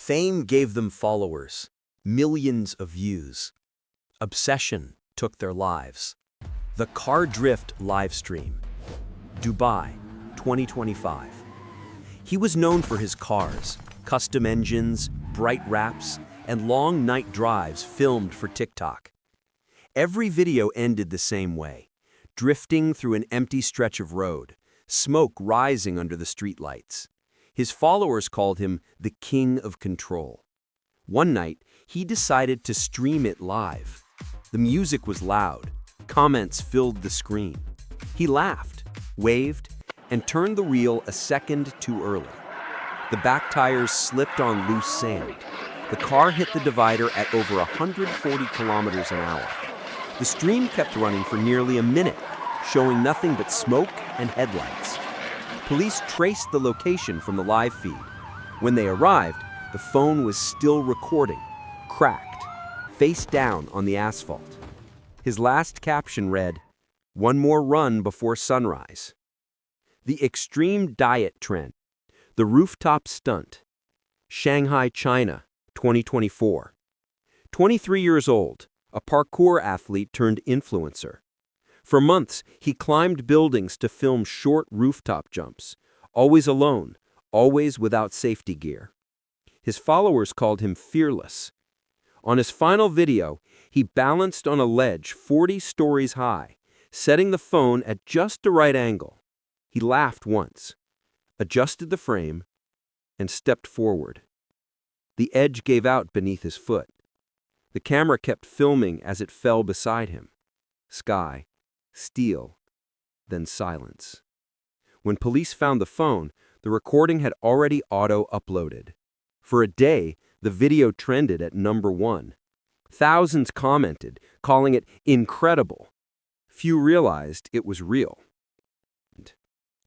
Fame gave them followers, millions of views. Obsession took their lives. The Car Drift livestream. Dubai, 2025. He was known for his cars, custom engines, bright wraps, and long night drives filmed for TikTok. Every video ended the same way, drifting through an empty stretch of road, smoke rising under the streetlights. His followers called him the King of Control. One night, he decided to stream it live. The music was loud. Comments filled the screen. He laughed, waved, and turned the reel a second too early. The back tires slipped on loose sand. The car hit the divider at over 140 kilometers an hour. The stream kept running for nearly a minute, showing nothing but smoke and headlights. Police traced the location from the live feed. When they arrived, the phone was still recording, cracked, face down on the asphalt. His last caption read, "One more run before sunrise." The extreme diet trend. The rooftop stunt. Shanghai, China, 2024. 23 years old, a parkour athlete turned influencer. For months, he climbed buildings to film short rooftop jumps, always alone, always without safety gear. His followers called him fearless. On his final video, he balanced on a ledge 40 stories high, setting the phone at just the right angle. He laughed once, adjusted the frame, and stepped forward. The edge gave out beneath his foot. The camera kept filming as it fell beside him. Sky, steel, then silence. When police found the phone, the recording had already auto-uploaded. For a day, the video trended at #1. Thousands commented, calling it incredible. Few realized it was real.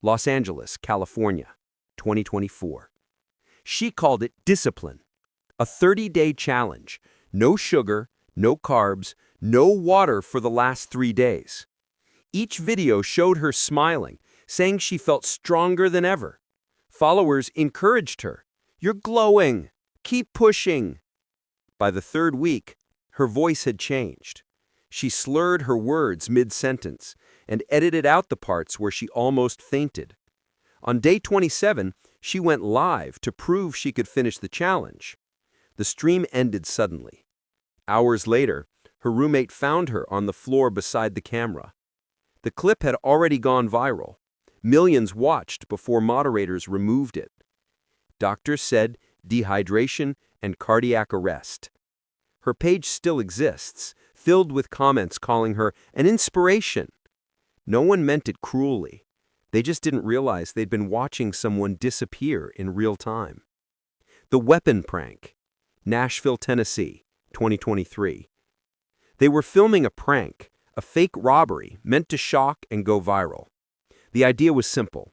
Los Angeles, California, 2024. She called it discipline. A 30-day challenge. No sugar, no carbs, no water for the last 3 days. Each video showed her smiling, saying she felt stronger than ever. Followers encouraged her. "You're glowing. Keep pushing." By the third week, her voice had changed. She slurred her words mid-sentence and edited out the parts where she almost fainted. On day 27, she went live to prove she could finish the challenge. The stream ended suddenly. Hours later, her roommate found her on the floor beside the camera. The clip had already gone viral. Millions watched before moderators removed it. Doctors said dehydration and cardiac arrest. Her page still exists, filled with comments calling her an inspiration. No one meant it cruelly. They just didn't realize they'd been watching someone disappear in real time. The weapon prank. Nashville, Tennessee, 2023. They were filming a prank, a fake robbery meant to shock and go viral. The idea was simple.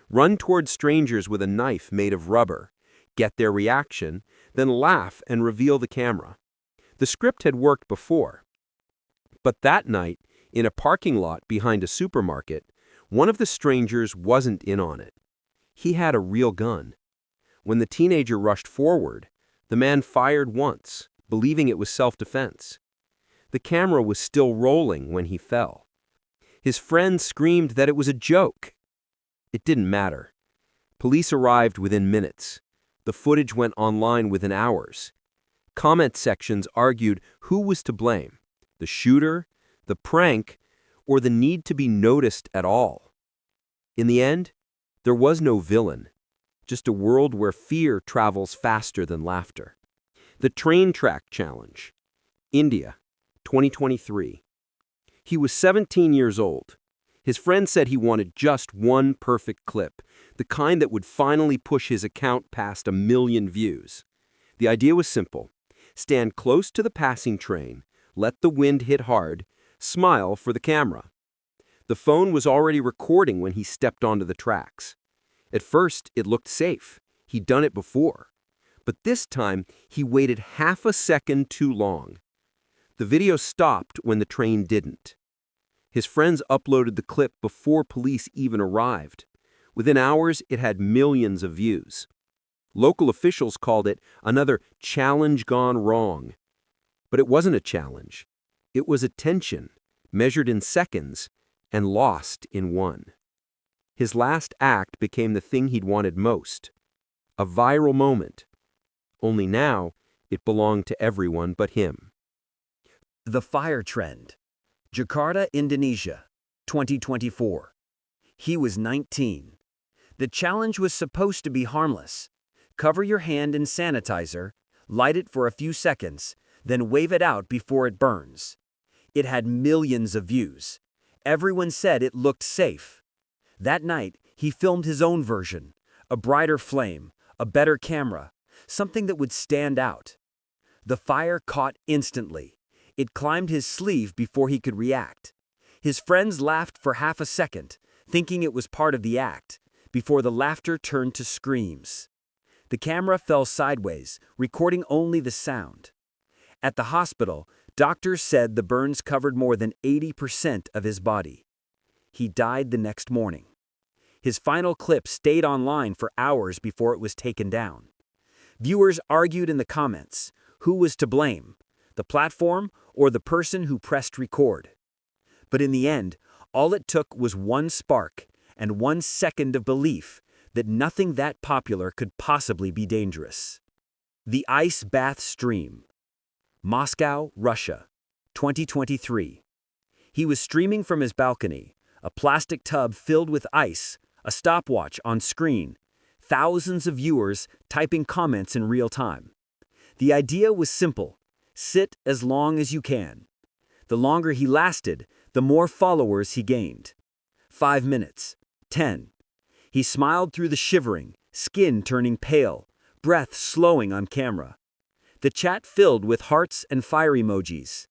Run toward strangers with a knife made of rubber, get their reaction, then laugh and reveal the camera. The script had worked before. But that night, in a parking lot behind a supermarket, one of the strangers wasn't in on it. He had a real gun. When the teenager rushed forward, the man fired once, believing it was self-defense. The camera was still rolling when he fell. His friends screamed that it was a joke. It didn't matter. Police arrived within minutes. The footage went online within hours. Comment sections argued who was to blame: the shooter, the prank, or the need to be noticed at all. In the end, there was no villain, just a world where fear travels faster than laughter. The train track challenge. India, 2023. He was 17 years old. His friend said he wanted just one perfect clip, the kind that would finally push his account past 1 million views. The idea was simple. Stand close to the passing train, let the wind hit hard, smile for the camera. The phone was already recording when he stepped onto the tracks. At first, it looked safe. He'd done it before. But this time, he waited half a second too long. The video stopped when the train didn't. His friends uploaded the clip before police even arrived. Within hours, it had millions of views. Local officials called it another challenge gone wrong. But it wasn't a challenge. It was attention, measured in seconds, and lost in one. His last act became the thing he'd wanted most. A viral moment. Only now, it belonged to everyone but him. The Fire Trend. Jakarta, Indonesia, 2024. He was 19. The challenge was supposed to be harmless. Cover your hand in sanitizer, light it for a few seconds, then wave it out before it burns. It had millions of views. Everyone said it looked safe. That night, he filmed his own version. A brighter flame, a better camera, something that would stand out. The fire caught instantly. It climbed his sleeve before he could react. His friends laughed for half a second, thinking it was part of the act, before the laughter turned to screams. The camera fell sideways, recording only the sound. At the hospital, doctors said the burns covered more than 80% of his body. He died the next morning. His final clip stayed online for hours before it was taken down. Viewers argued in the comments, who was to blame, the platform or the person who pressed record? But in the end, all it took was one spark and 1 second of belief that nothing that popular could possibly be dangerous. The Ice Bath Stream. Moscow, Russia, 2023. He was streaming from his balcony, a plastic tub filled with ice, a stopwatch on screen, thousands of viewers typing comments in real time. The idea was simple: sit as long as you can. The longer he lasted, the more followers he gained. 5 minutes, 10. He smiled through the shivering, skin turning pale, breath slowing on camera. The chat filled with hearts and fire emojis.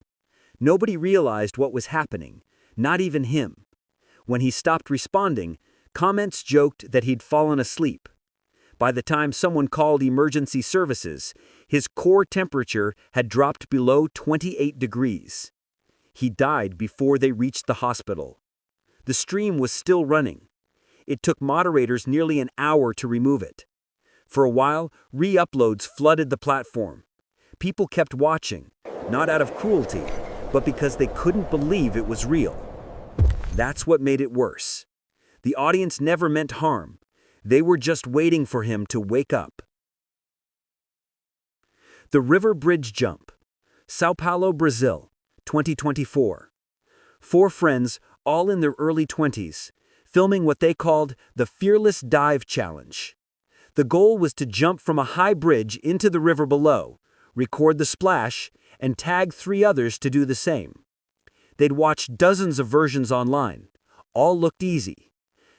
Nobody realized what was happening, not even him. When he stopped responding, comments joked that he'd fallen asleep. By the time someone called emergency services, his core temperature had dropped below 28 degrees. He died before they reached the hospital. The stream was still running. It took moderators nearly an hour to remove it. For a while, re-uploads flooded the platform. People kept watching, not out of cruelty, but because they couldn't believe it was real. That's what made it worse. The audience never meant harm. They were just waiting for him to wake up. The River Bridge Jump. Sao Paulo, Brazil, 2024. 4 friends, all in their early 20s, filming what they called the Fearless Dive Challenge. The goal was to jump from a high bridge into the river below, record the splash, and tag 3 others to do the same. They'd watched dozens of versions online. All looked easy.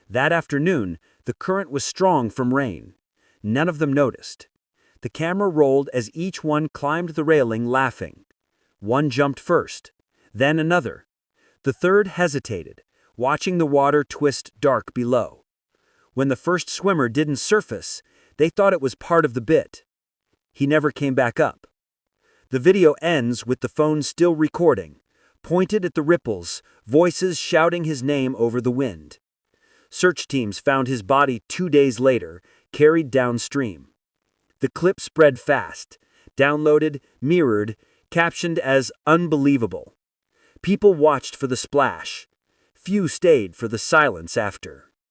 That afternoon, the current was strong from rain. None of them noticed. The camera rolled as each one climbed the railing laughing. One jumped first, then another. The third hesitated, watching the water twist dark below. When the first swimmer didn't surface, they thought it was part of the bit. He never came back up. The video ends with the phone still recording, pointed at the ripples, voices shouting his name over the wind. Search teams found his body 2 days later, carried downstream. The clip spread fast, downloaded, mirrored, captioned as unbelievable. People watched for the splash. Few stayed for the silence after.